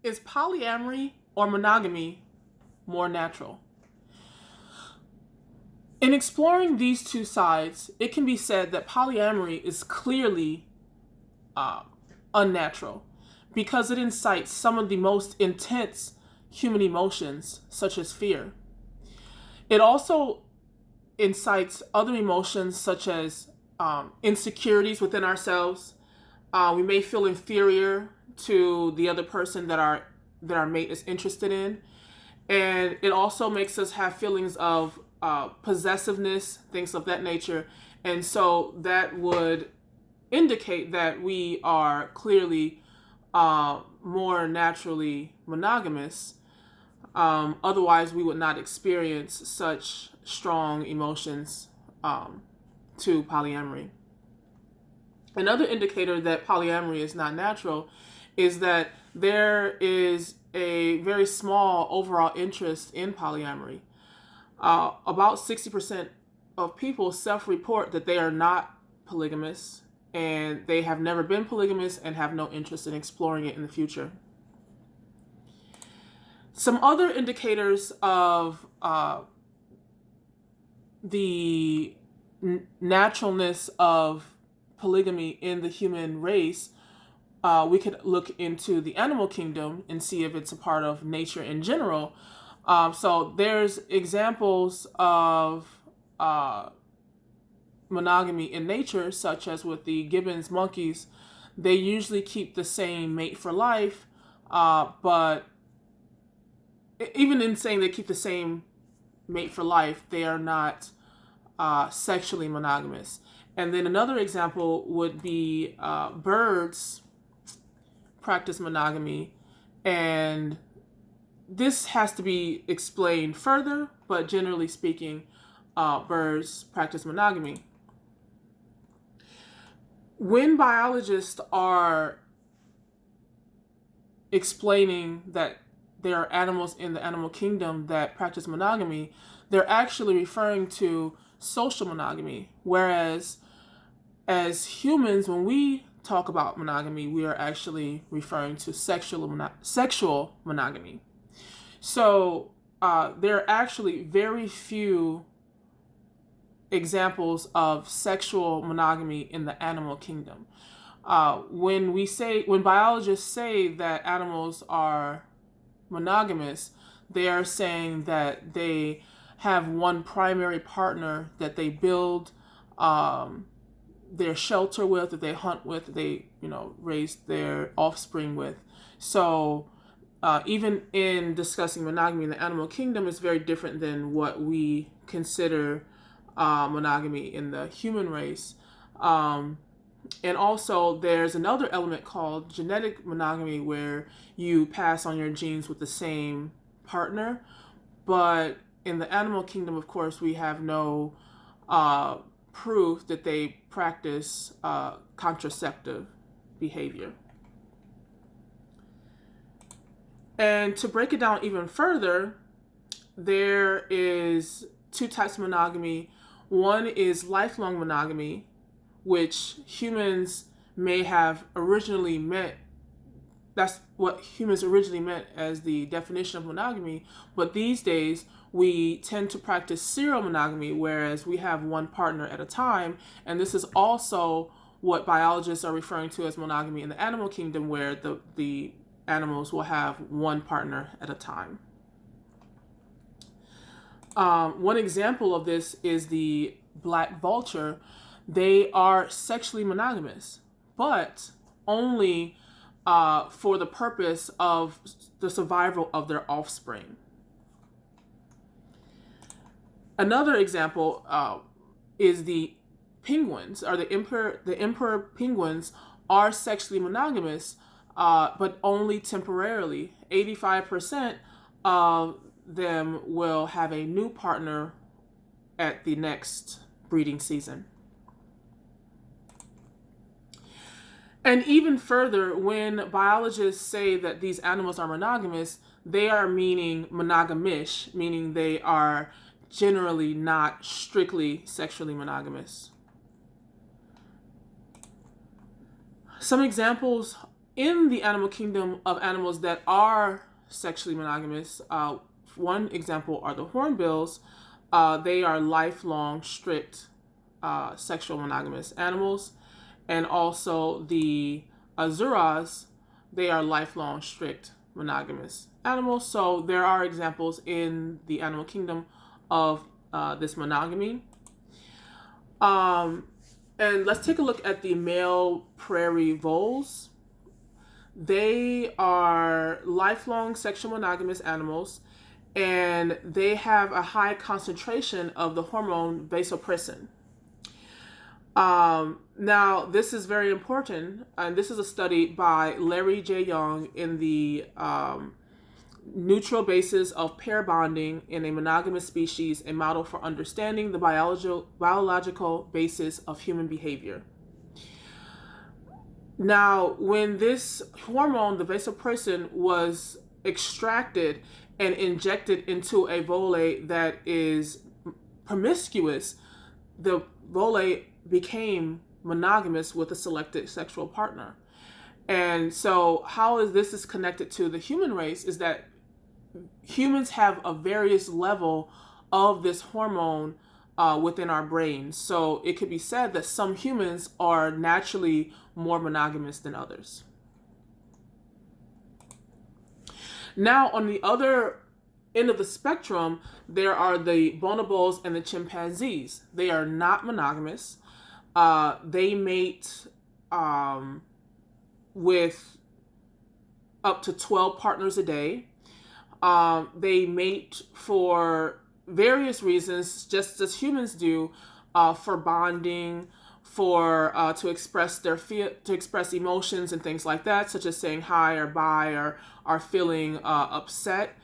Is polyamory or monogamy more natural? In exploring these two sides, it can be said that polyamory is clearly uh, unnatural because it incites some of the most intense human emotions, such as fear. It also incites other emotions, such as insecurities within ourselves. We may feel inferior to the other person that our mate is interested in, and it also makes us have feelings of possessiveness, things of that nature, and so that would indicate that we are clearly more naturally monogamous. Otherwise, we would not experience such strong emotions to polyamory. Another indicator that polyamory is not natural is that there is a very small overall interest in polyamory. About 60% of people self report that they are not polygamous and they have never been polygamous and have no interest in exploring it in the future. Some other indicators of the naturalness of polygamy in the human race, we could look into the animal kingdom and see if it's a part of nature in general. So there's examples of monogamy in nature, such as with the gibbons monkeys. They usually keep the same mate for life, but even in saying they keep the same mate for life, they are not sexually monogamous. And then another example would be birds practice monogamy, and this has to be explained further, but generally speaking, birds practice monogamy. When biologists are explaining that there are animals in the animal kingdom that practice monogamy, they're actually referring to social monogamy, whereas as humans, when we talk about monogamy, we are actually referring to sexual monogamy. So there are actually very few examples of sexual monogamy in the animal kingdom. When biologists say that animals are monogamous, they are saying that they have one primary partner that they build their shelter with, that they hunt with, that they raise their offspring with. So even in discussing monogamy in the animal kingdom, is very different than what we consider monogamy in the human race. And also, there's another element called genetic monogamy where you pass on your genes with the same partner. But in the animal kingdom, of course, we have no proof that they practice contraceptive behavior. And to break it down even further, there is two types of monogamy. One is lifelong monogamy, which humans may have originally meant. That's what humans originally meant as the definition of monogamy. But these days, we tend to practice serial monogamy, whereas we have one partner at a time. And this is also what biologists are referring to as monogamy in the animal kingdom, where the animals will have one partner at a time. One example of this is the black vulture. They are sexually monogamous, but only for the purpose of the survival of their offspring. Another example is the penguins, or the emperor penguins are sexually monogamous, but only temporarily. 85% of them will have a new partner at the next breeding season. And even further, when biologists say that these animals are monogamous, they are meaning monogamish, meaning they are generally not strictly sexually monogamous. Some examples in the animal kingdom of animals that are sexually monogamous, one example are the hornbills. They are lifelong, strict, sexual monogamous animals. And also the azuras, they are lifelong, strict, monogamous animals. So there are examples in the animal kingdom of this monogamy. And let's take a look at the male prairie voles. They are lifelong sexual monogamous animals, and they have a high concentration of the hormone vasopressin. Now, this is very important, and this is a study by Larry J. Young in the Neutral Basis of Pair Bonding in a Monogamous Species, a Model for Understanding the Biological Basis of Human Behavior. Now, when this hormone, the vasopressin, was extracted and injected into a vole that is promiscuous, the vole became monogamous with a selected sexual partner. And so how is this connected to the human race is that humans have a various level of this hormone within our brains. So it could be said that some humans are naturally more monogamous than others. Now, on the other end of the spectrum, there are the bonobos and the chimpanzees. They are not monogamous. They mate with up to 12 partners a day. They mate for various reasons, just as humans do, for bonding, for to express to express emotions and things like that, such as saying hi or bye or are feeling upset.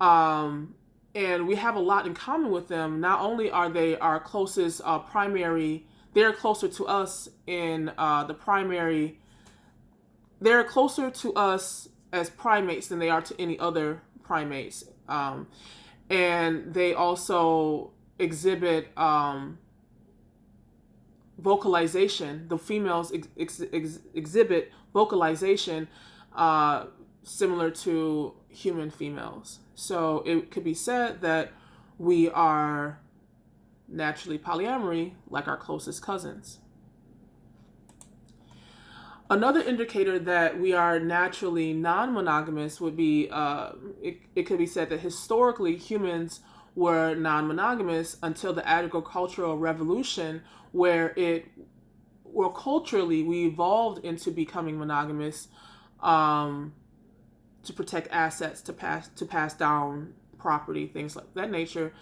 And we have a lot in common with them. Not only are they our closest primary, they're closer to us in the primary. They're closer to us as primates than they are to any other primates. And they also exhibit vocalization. The females exhibit vocalization similar to human females. So it could be said that we are naturally polyamory like our closest cousins. Another indicator that we are naturally non-monogamous would be, it could be said that historically humans were non-monogamous until the agricultural revolution, where culturally we evolved into becoming monogamous to protect assets, to pass down property, things like that nature.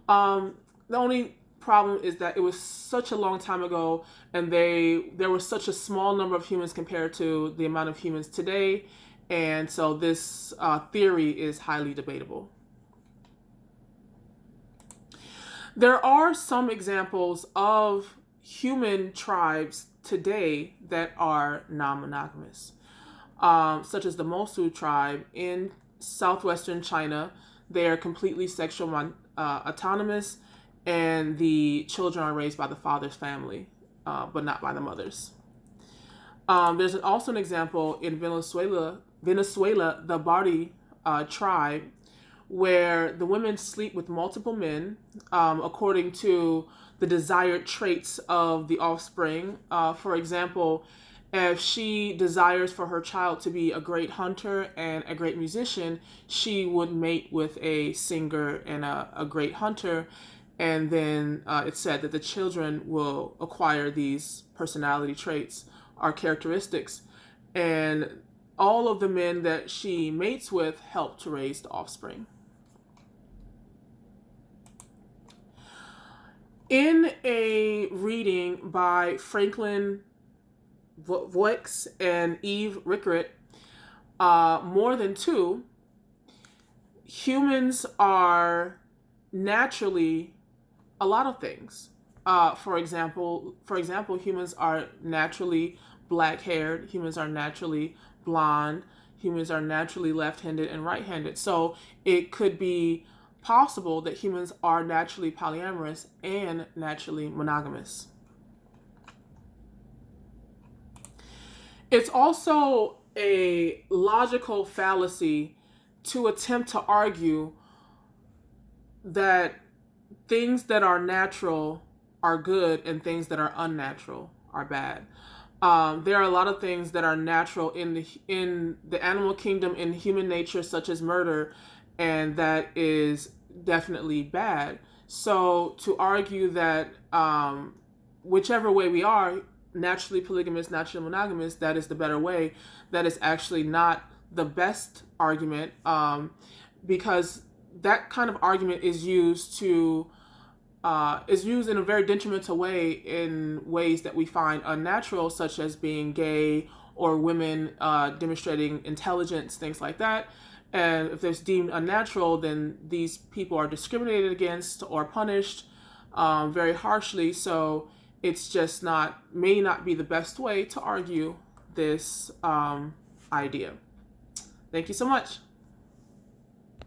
The only problem is that it was such a long time ago, and there was such a small number of humans compared to the amount of humans today, and so this theory is highly debatable. There are some examples of human tribes today that are non-monogamous, such as the Mosu tribe in southwestern China. They are completely sexual autonomous, and the children are raised by the father's family, but not by the mother's. There's also an example in Venezuela, the Bari tribe, where the women sleep with multiple men according to the desired traits of the offspring. For example, if she desires for her child to be a great hunter and a great musician, she would mate with a singer and a great hunter. And then it's said that the children will acquire these personality traits or characteristics. And all of the men that she mates with help to raise the offspring. In a reading by Franklin Voix and Eve Rickert, More Than Two, humans are naturally a lot of things. For example, humans are naturally black-haired. Humans are naturally blonde. Humans are naturally left-handed and right-handed. So it could be possible that humans are naturally polyamorous and naturally monogamous. It's also a logical fallacy to attempt to argue that things that are natural are good and things that are unnatural are bad. There are a lot of things that are natural in the animal kingdom, in human nature, such as murder, and that is definitely bad. So to argue that whichever way we are, naturally polygamous, naturally monogamous, that is the better way, that is actually not the best argument, because that kind of argument is used in a very detrimental way, in ways that we find unnatural, such as being gay or women demonstrating intelligence, things like that. And if it's deemed unnatural, then these people are discriminated against or punished very harshly. So it's just may not be the best way to argue this idea. Thank you so much.